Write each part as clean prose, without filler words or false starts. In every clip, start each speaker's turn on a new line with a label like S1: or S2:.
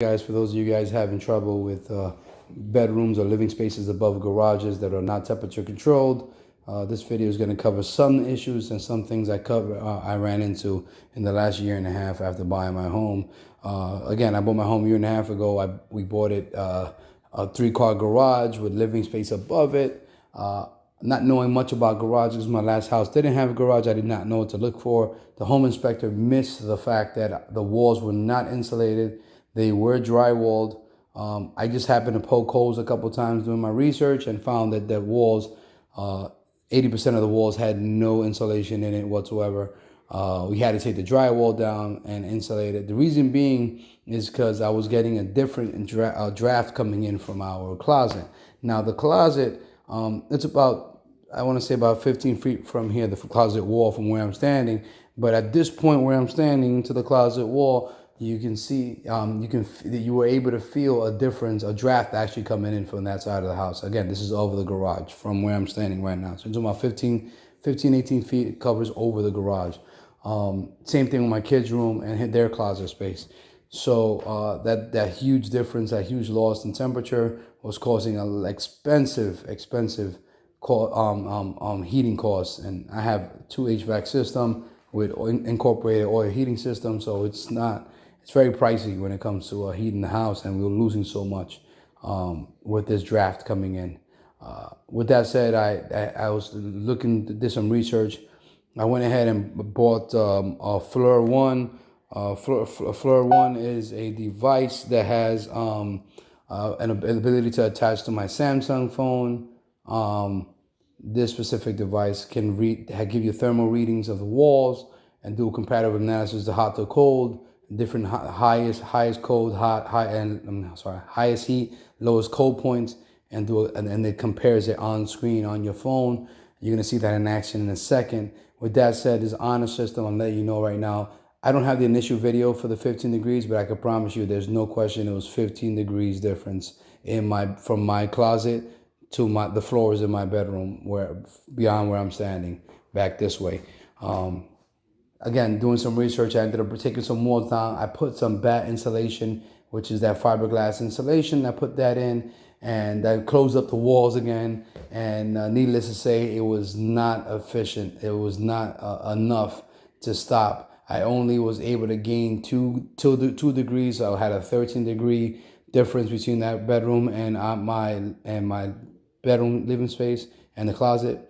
S1: Guys, for those of you guys having trouble with bedrooms or living spaces above garages that are not temperature controlled, this video is going to cover some issues and some things I ran into in the last year and a half after buying my home. Again, I bought my home a year and a half ago. We bought it a 3-car garage with living space above it. Not knowing much about garages, my last house didn't have a garage. I did not know what to look for. The home inspector missed the fact that the walls were not insulated. They were drywalled. I just happened to poke holes a couple times doing my research and found that the walls, 80% of the walls had no insulation in it whatsoever. We had to take the drywall down and insulate it. The reason being is because I was getting a different draft coming in from our closet. Now the closet, it's about, I want to say about 15 feet from here, the closet wall from where I'm standing. But at this point where I'm standing to the closet wall, you can see, you were able to feel a difference, a draft actually coming in from that side of the house. Again, this is over the garage from where I'm standing right now. So it's about 18 feet, it covers over the garage. Same thing with my kids' room and their closet space. So that huge difference, that huge loss in temperature was causing an expensive heating costs. And I have 2 HVAC system with incorporated oil heating system, so it's very pricey when it comes to heating the house, and we were losing so much with this draft coming in. With that said, I was did some research. I went ahead and bought a Flir 1. Flir 1 is a device that has an ability to attach to my Samsung phone. This specific device can give you thermal readings of the walls and do a comparative analysis of hot to cold, different highest heat, lowest cold points, and it compares it on screen on your phone. You're gonna see that in action in a second. With that said, this honor system, I'm letting you know right now, I don't have the initial video for the 15 degrees, but I can promise you there's no question it was 15 degrees difference from my closet to the floors in my bedroom, beyond where I'm standing back this way. Again, doing some research, I ended up taking some more time. I put some bat insulation, which is that fiberglass insulation. I put that in, and I closed up the walls again. And needless to say, it was not efficient. It was not enough to stop. I only was able to gain 2 degrees. So I had a 13-degree difference between that bedroom and my bedroom living space and the closet.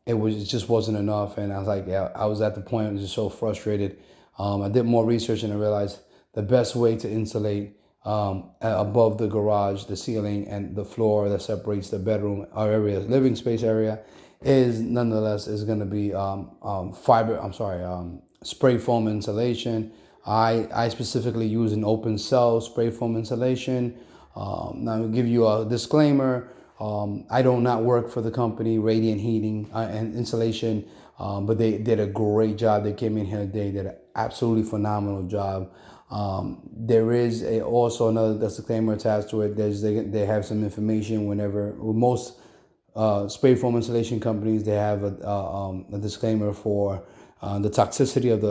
S1: It just wasn't enough, and I was like, yeah, I was at the point I was just so frustrated. I did more research and I realized the best way to insulate above the garage, the ceiling, and the floor that separates the bedroom area, living space area, is going to be spray foam insulation. I specifically use an open cell spray foam insulation. Now I'll give you a disclaimer. I do not work for the company Radiant Heating and Insulation, but they did a great job. They came in here today, did an absolutely phenomenal job. There is also another disclaimer attached to it. They have some information with most spray foam insulation companies. They have a disclaimer for the toxicity of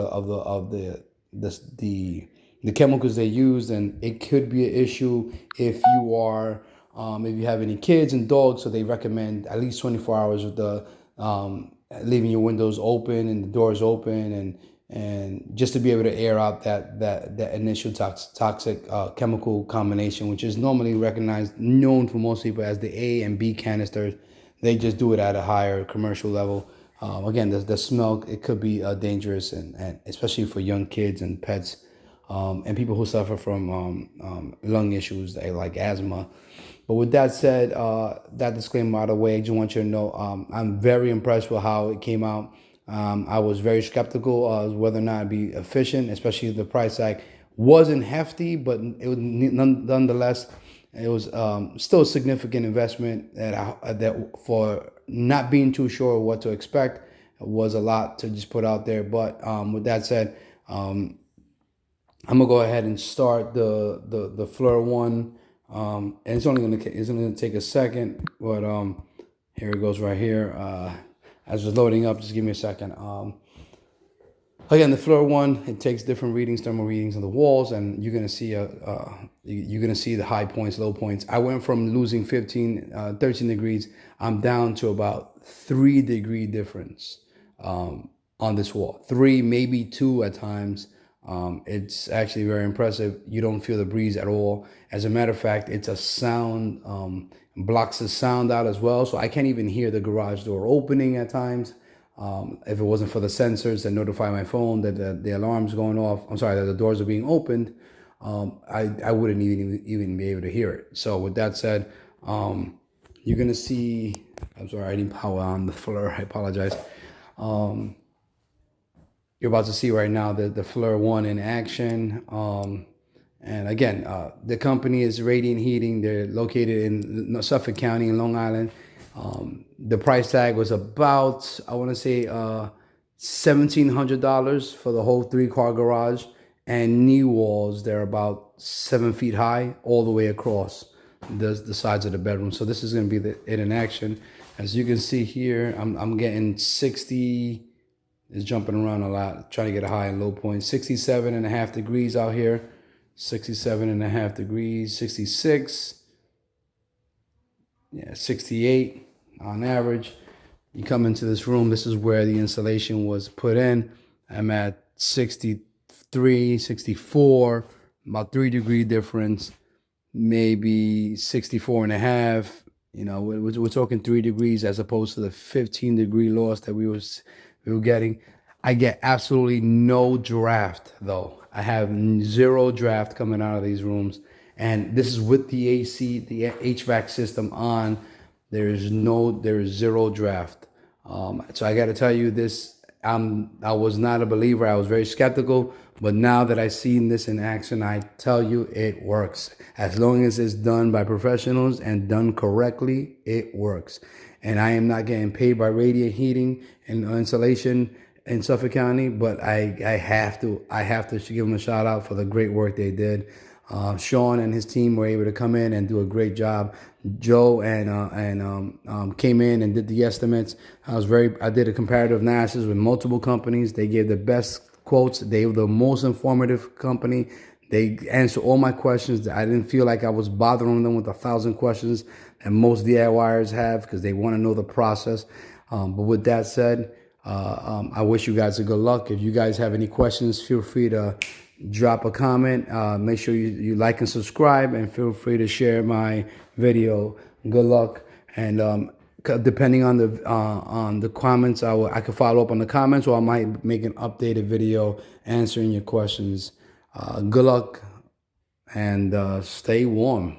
S1: the chemicals they use, and it could be an issue if you have any kids and dogs. So they recommend at least 24 hours with leaving your windows open and the doors open, and just to be able to air out that initial toxic chemical combination, which is normally known for most people as the A and B canisters. They just do it at a higher commercial level. Again, the smell, it could be dangerous, and especially for young kids and pets, and people who suffer from lung issues like asthma. But with that said, that disclaimer out of the way, I just want you to know I'm very impressed with how it came out. I was very skeptical of whether or not it'd be efficient, especially if the price tag wasn't hefty, but it was nonetheless, it was still a significant investment that for not being too sure what to expect was a lot to just put out there. But with that said, I'm gonna go ahead and start the Flir 1. And it's only gonna take a second, but here it goes right here. As it's loading up, just give me a second. Again, the Flir one, it takes different readings, thermal readings on the walls, and you're gonna see you're gonna see the high points, low points. I went from losing 13 degrees. I'm down to about 3 degree difference on this wall. Three, maybe two at times. It's actually very impressive. You don't feel the breeze at all. As a matter of fact, it's a sound, blocks the sound out as well. So I can't even hear the garage door opening at times. If it wasn't for the sensors that notify my phone that the alarm's going off, I'm sorry, that the doors are being opened, I wouldn't even be able to hear it. So with that said, you're gonna see, I'm sorry, I didn't power on the Flir, I apologize. You're about to see right now the Flir 1 in action. And again, the company is Radiant Heating. They're located in Suffolk County in Long Island. The price tag was about, I want to say, $1,700 for the whole 3-car garage. And knee walls, they're about 7 feet high all the way across the sides of the bedroom. So this is going to be it in action. As you can see here, I'm getting 60, it's jumping around a lot, trying to get a high and low point. 67.5 degrees out here, 67.5 degrees, 66, yeah, 68 on average. You come into this room, this is where the insulation was put in. I'm at 63, 64, about 3 degree difference, maybe 64.5. You know, we're talking 3 degrees as opposed to the 15-degree loss that we were getting. I get absolutely no draft though. I have 0 draft coming out of these rooms, and this is with the AC, the HVAC system on. There is 0 draft. So I got to tell you this. I was not a believer. I was very skeptical, but now that I've seen this in action, I tell you it works. As long as it's done by professionals and done correctly, it works. And I am not getting paid by Radiant Heating and Insulation in Suffolk County, but I have to give them a shout out for the great work they did. Sean and his team were able to come in and do a great job. Joe came in and did the estimates. I did a comparative analysis with multiple companies. They gave the best quotes. They were the most informative company. They answered all my questions. I didn't feel like I was bothering them with 1,000 questions that most DIYers have because they want to know the process. But with that said, I wish you guys a good luck. If you guys have any questions, feel free to drop a comment. Make sure you like and subscribe, and feel free to share my video. Good luck, and depending on the comments, I can follow up on the comments, or I might make an updated video answering your questions. Good luck, and stay warm.